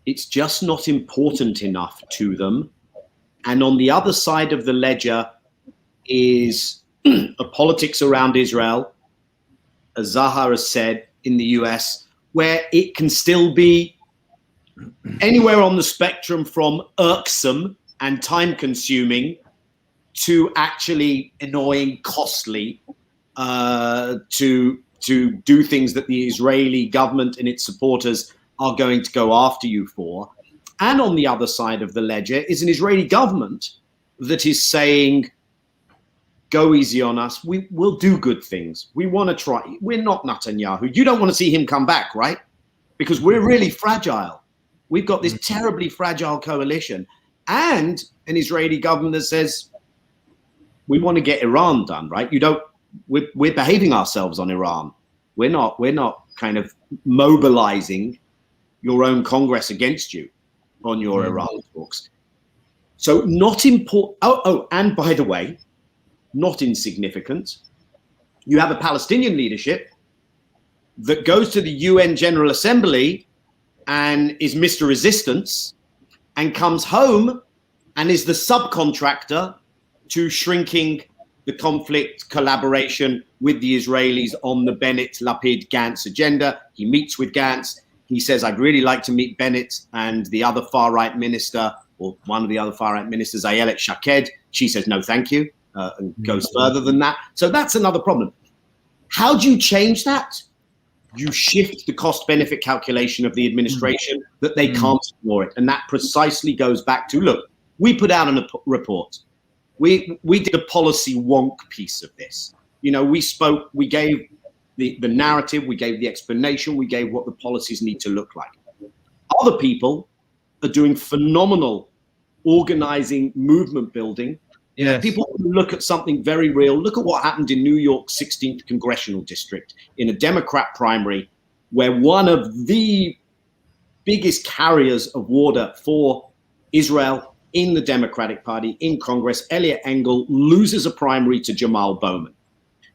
it's just not important enough to them. And on the other side of the ledger is a politics around Israel, as Zaha has said, in the US, where it can still be anywhere on the spectrum from irksome and time-consuming to actually annoying, costly, to do things that the Israeli government and its supporters are going to go after you for. And on the other side of the ledger is an Israeli government that is saying, go easy on us. We'll do good things. We want to try. We're not Netanyahu. You don't want to see him come back, right? Because we're really fragile. We've got this terribly fragile coalition and an Israeli government that says, we want to get Iran done, right? We're behaving ourselves on Iran. We're not kind of mobilizing your own Congress against you on your Iran talks. So not important. Oh, and by the way, not insignificant, you have a Palestinian leadership that goes to the UN General Assembly and is Mr. Resistance, and comes home and is the subcontractor to shrinking the conflict collaboration with the Israelis on the Bennett, Lapid, Gantz agenda. He meets with Gantz. He says, I'd really like to meet Bennett and the other far-right minister, or one of the other far-right ministers, Ayelet Shaked. She says, no, thank you, and goes further than that. So that's another problem. How do you change that? You shift the cost-benefit calculation of the administration that they can't ignore it. And that precisely goes back to, look, we put out a report. We did a policy wonk piece of this. You know, we spoke, we gave the narrative, we gave the explanation, we gave what the policies need to look like. Other people are doing phenomenal organizing, movement building. Yes. People look at something very real. Look at what happened in New York's 16th congressional district in a Democrat primary, where one of the biggest carriers of water for Israel in the Democratic Party in Congress, Elliot Engel, loses a primary to Jamal Bowman.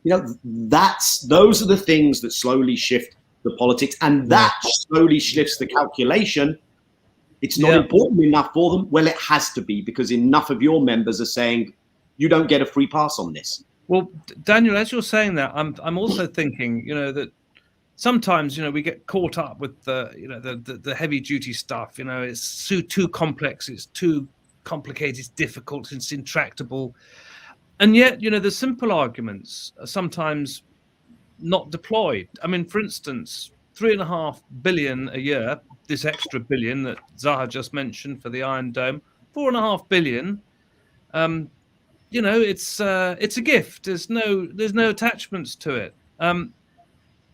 You know, those are the things that slowly shift the politics, and that slowly shifts the calculation. It's not important enough for them. Well, it has to be, because enough of your members are saying you don't get a free pass on this. Well, Daniel, as you're saying that, I'm also thinking, you know, that sometimes, you know, we get caught up with the heavy duty stuff. You know, it's too complex, it's too complicated, it's difficult, it's intractable. And yet, you know, the simple arguments are sometimes not deployed. I mean, for instance, 3.5 billion a year, this extra billion that Zaha just mentioned for the Iron Dome, 4.5 billion. You know, it's a gift. There's no attachments to it.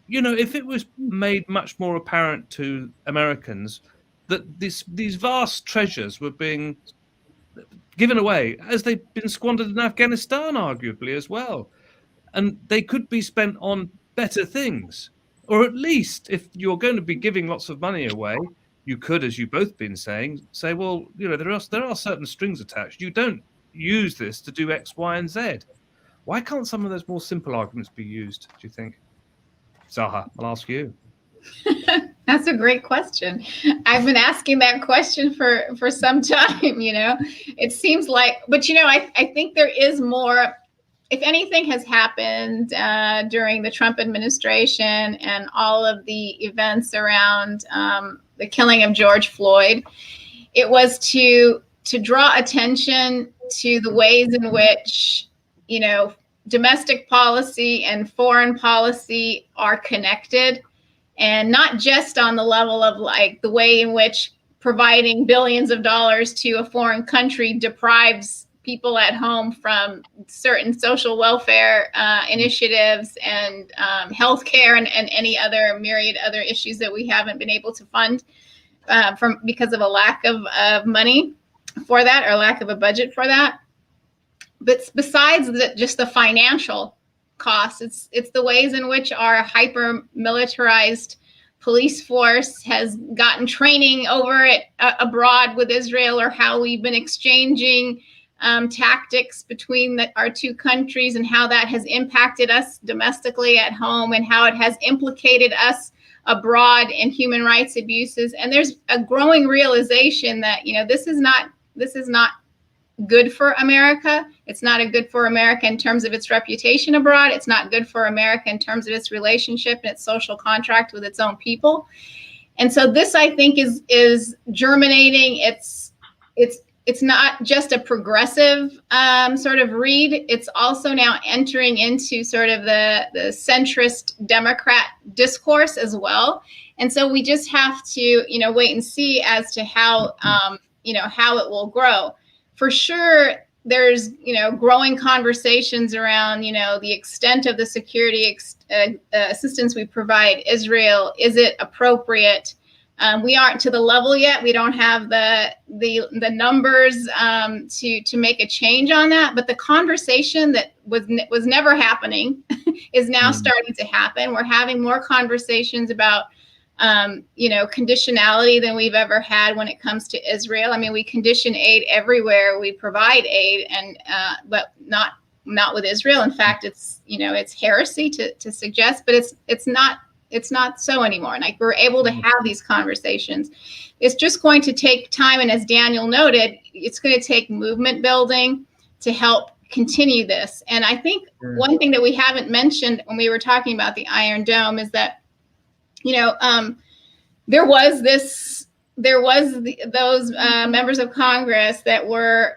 You know, if it was made much more apparent to Americans that these vast treasures were being given away, as they've been squandered in Afghanistan, arguably as well, and they could be spent on better things. Or at least, if you're going to be giving lots of money away, you could, as you've both been saying, say, well, you know, there are certain strings attached. You don't use this to do X, Y, and Z. Why can't some of those more simple arguments be used, do you think? Zaha, I'll ask you. That's a great question. I've been asking that question for some time, you know. It seems like, but, you know, I think there is more. If anything has happened during the Trump administration and all of the events around the killing of George Floyd, it was to draw attention to the ways in which, you know, domestic policy and foreign policy are connected, and not just on the level of like the way in which providing billions of dollars to a foreign country deprives people at home from certain social welfare initiatives and healthcare and any other myriad other issues that we haven't been able to fund because of a lack of money for that, or lack of a budget for that. But besides just the financial costs, it's the ways in which our hyper militarized police force has gotten training over it abroad with Israel, or how we've been exchanging tactics between our two countries, and how that has impacted us domestically at home, and how it has implicated us abroad in human rights abuses. And there's a growing realization that, you know, this is not good for America. It's not good for America in terms of its reputation abroad. It's not good for America in terms of its relationship and its social contract with its own people. And so this, I think, is germinating. It's not just a progressive sort of read. It's also now entering into sort of the centrist Democrat discourse as well. And so we just have to, you know, wait and see as to how, you know, how it will grow. For sure, there's, you know, growing conversations around, you know, the extent of the security assistance we provide Israel. Is it appropriate? We aren't to the level yet. We don't have the numbers to make a change on that. But the conversation that was never happening is now starting to happen. We're having more conversations about conditionality than we've ever had when it comes to Israel. I mean, we condition aid everywhere. We provide aid, and but not with Israel. In fact, it's heresy to suggest, but it's not so anymore. And like, we're able to have these conversations. It's just going to take time, and as Daniel noted, it's going to take movement building to help continue this. And I think one thing that we haven't mentioned when we were talking about the Iron Dome is that there was those members of Congress that were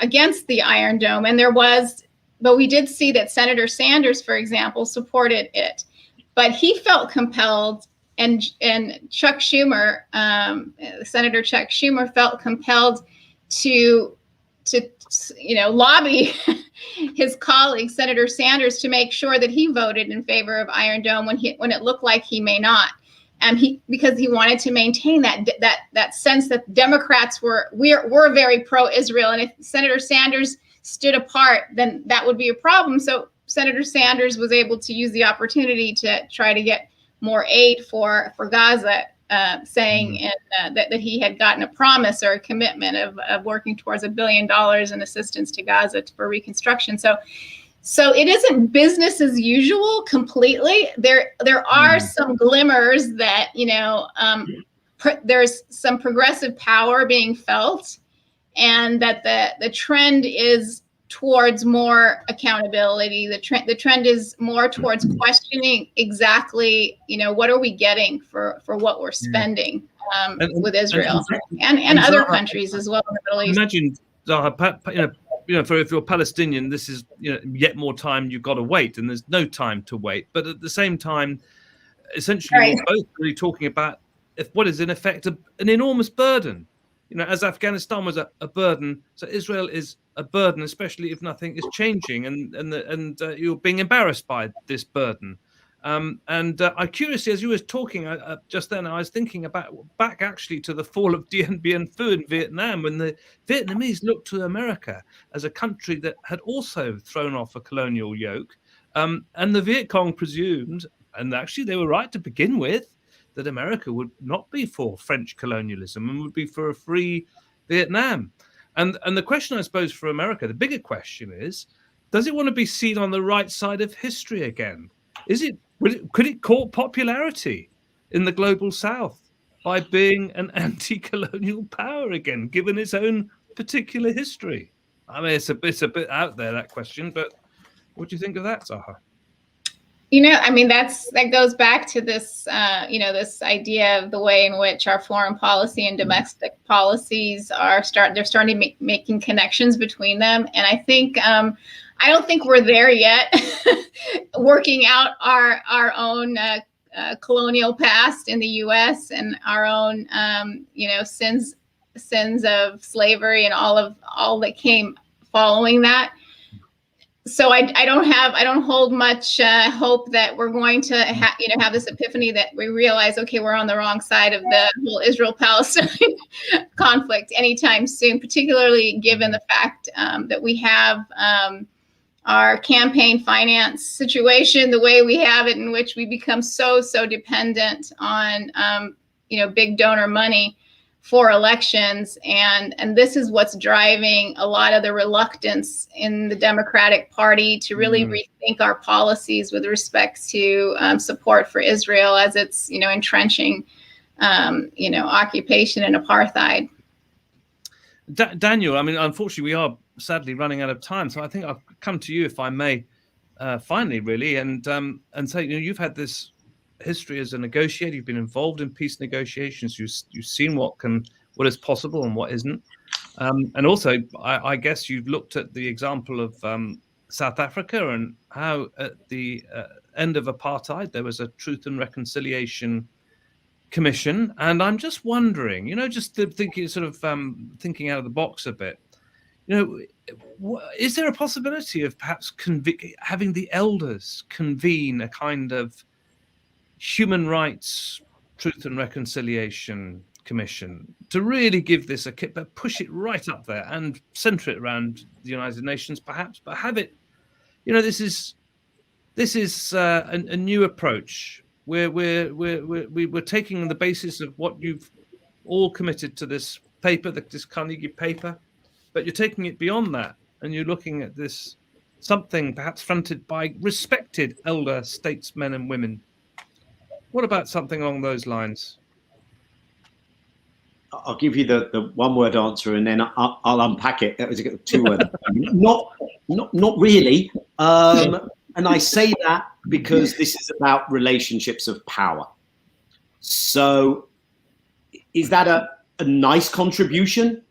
against the Iron Dome, and but we did see that Senator Sanders, for example, supported it, but he felt compelled, and Chuck Schumer, Senator Chuck Schumer, felt compelled to lobby his colleague Senator Sanders to make sure that he voted in favor of Iron Dome when it looked like he may not, because he wanted to maintain that sense that Democrats were very pro-Israel, and if Senator Sanders stood apart, then that would be a problem. So Senator Sanders was able to use the opportunity to try to get more aid for Gaza, saying that he had gotten a promise or a commitment of working towards $1 billion in assistance to Gaza for reconstruction. So it isn't business as usual completely. There are some glimmers that there's some progressive power being felt, and that the trend is towards more accountability. The trend is more towards questioning exactly, what are we getting for what we're spending with Israel and other Zaha, countries as well in the Middle East. Imagine, Zaha, if you're Palestinian, this is yet more time you've got to wait, and there's no time to wait. But at the same time, essentially, You're both really talking about what is in effect an enormous burden. As Afghanistan was a burden, so Israel is a burden, especially if nothing is changing, and you're being embarrassed by this burden. I curiously, as you were talking just then, I was thinking back actually to the fall of Dien Bien Phu in Vietnam, when the Vietnamese looked to America as a country that had also thrown off a colonial yoke, and the Viet Cong presumed, and actually they were right to begin with, that America would not be for French colonialism and would be for a free Vietnam. And the question, I suppose, for America, the bigger question is, does it want to be seen on the right side of history again? Could it court popularity in the global South by being an anti-colonial power again, given its own particular history? I mean, it's a bit out there, that question, but what do you think of that, Zaha? That goes back to this, this idea of the way in which our foreign policy and domestic policies they're starting making connections between them. And I think, I don't think we're there yet, working out our own colonial past in the U.S. and our own, sins of slavery and all that came following that. So I don't hold much hope that we're going to have this epiphany that we realize, okay, we're on the wrong side of the whole Israel-Palestine conflict anytime soon, particularly given the fact that we have our campaign finance situation the way we have it, in which we become so dependent on big donor money for elections, and this is what's driving a lot of the reluctance in the Democratic Party to really rethink our policies with respect to support for Israel as it's entrenching occupation and apartheid. Daniel, I mean, unfortunately, we are sadly running out of time, so I think I'll come to you, if I may, finally, really, and say, you've had this history as a negotiator. You've been involved in peace negotiations. You've seen what is possible and what isn't, and also I guess you've looked at the example of South Africa and how at the end of apartheid there was a Truth and Reconciliation Commission. And I'm just wondering, just thinking thinking out of the box a bit, is there a possibility of perhaps having the elders convene a kind of human rights Truth and Reconciliation Commission to really give this a kick, but push it right up there and center it around the United Nations, perhaps, but have it this is a new approach. We're taking the basis of what you've all committed to this paper, this Carnegie paper, but you're taking it beyond that, and you're looking at this something perhaps fronted by respected elder statesmen and women. What about something along those lines? I'll give you the one-word answer, and then I'll unpack it. That was a two-word. not really. And I say that because this is about relationships of power. So is that a nice contribution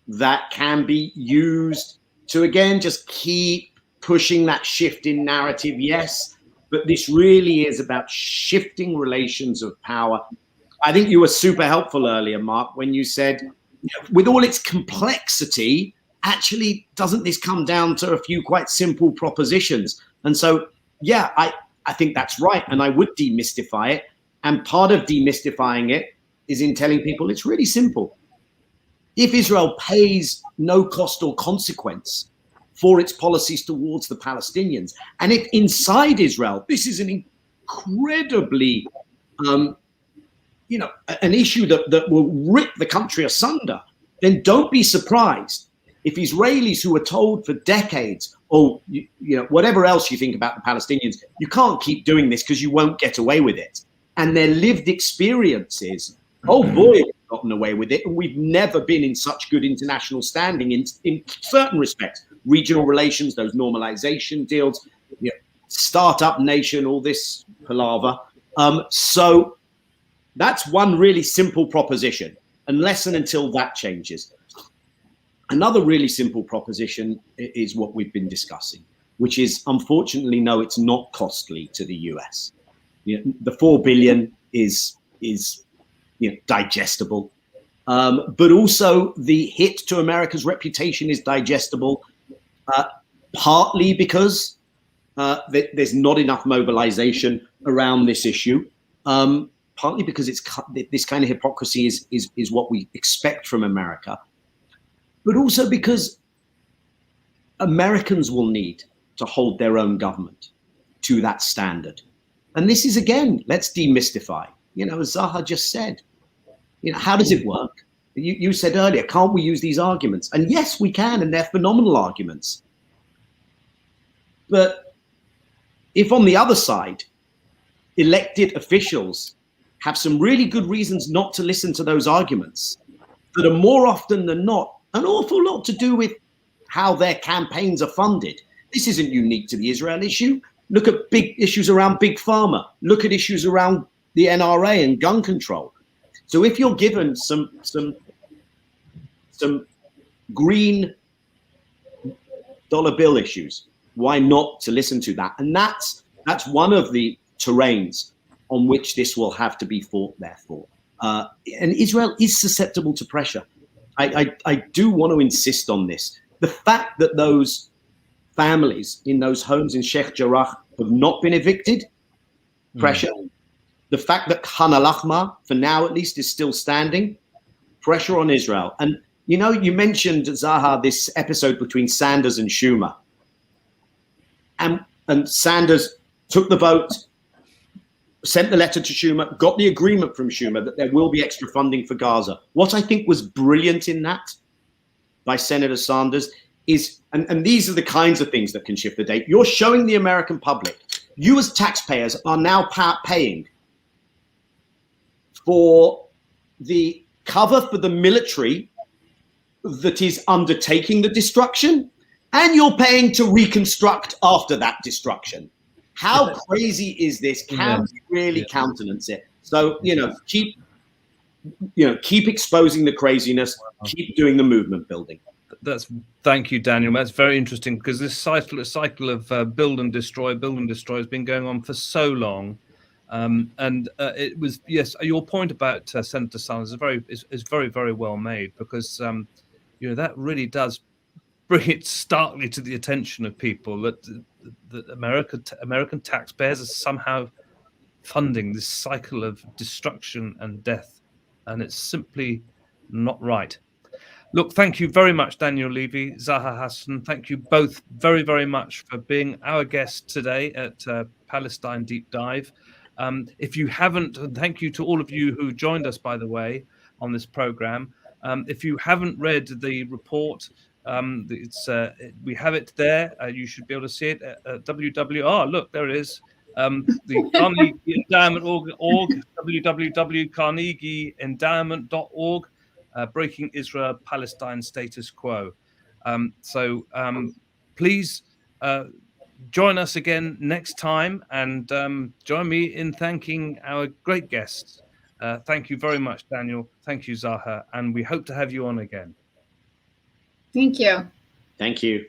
that can be used to, again, just keep pushing that shift in narrative? Yes, but this really is about shifting relations of power. I think you were super helpful earlier, Mark, when you said, with all its complexity, actually, doesn't this come down to a few quite simple propositions? And so, yeah, I think that's right. And I would demystify it. And part of demystifying it is in telling people it's really simple. If Israel pays no cost or consequence for its policies towards the Palestinians, and if inside Israel, this is an incredibly, an issue that will rip the country asunder, then don't be surprised if Israelis who are told for decades, whatever else you think about the Palestinians, you can't keep doing this because you won't get away with it. And their lived experiences, oh boy, we've gotten away with it. And we've never been in such good international standing in certain respects. Regional relations, those normalization deals, startup nation, all this palaver. So that's one really simple proposition, unless and until that changes. Another really simple proposition is what we've been discussing, which is, unfortunately, no, it's not costly to the US. The $4 billion is digestible, but also the hit to America's reputation is digestible, partly because there's not enough mobilization around this issue, partly because this kind of hypocrisy is what we expect from America, but also because Americans will need to hold their own government to that standard. And this is, again, let's demystify. As Zaha just said, how does it work? You said earlier, can't we use these arguments? And yes, we can, and they're phenomenal arguments. But if on the other side, elected officials have some really good reasons not to listen to those arguments that are more often than not an awful lot to do with how their campaigns are funded. This isn't unique to the Israel issue. Look at big issues around big pharma. Look at issues around the NRA and gun control. So if you're given some green dollar bill issues, why not to listen to that? And that's one of the terrains on which this will have to be fought, therefore. And Israel is susceptible to pressure. I do want to insist on this. The fact that those families in those homes in Sheikh Jarrah have not been evicted, pressure. The fact that Khan al-Ahmar, for now at least, is still standing, pressure on Israel. And, you mentioned, Zaha, this episode between Sanders and Schumer. And Sanders took the vote, sent the letter to Schumer, got the agreement from Schumer that there will be extra funding for Gaza. What I think was brilliant in that by Senator Sanders is, and these are the kinds of things that can shift the date. You're showing the American public, you as taxpayers are now paying for the cover for the military that is undertaking the destruction, and you're paying to reconstruct after that destruction. How crazy is this? Can we really countenance it? So, keep exposing the craziness, keep doing the movement building. Thank you, Daniel. That's very interesting, because this cycle of build and destroy has been going on for so long. It was, yes, your point about Senator Sanders is very, very well made, because that really does bring it starkly to the attention of people that American taxpayers are somehow funding this cycle of destruction and death, and it's simply not right. Look, thank you very much, Daniel Levy, Zaha Hassan. Thank you both very, very much for being our guest today at Palestine Deep Dive. If you haven't, and thank you to all of you who joined us, by the way, on this program. If you haven't read the report, we have it there. You should be able to see it at Oh, look, there it is. The Carnegie Endowment org, www.carnegieendowment.org. Breaking Israel-Palestine Status Quo. Please join us again next time, and join me in thanking our great guests. Thank you very much, Daniel. Thank you, Zaha, and we hope to have you on again. Thank you. Thank you.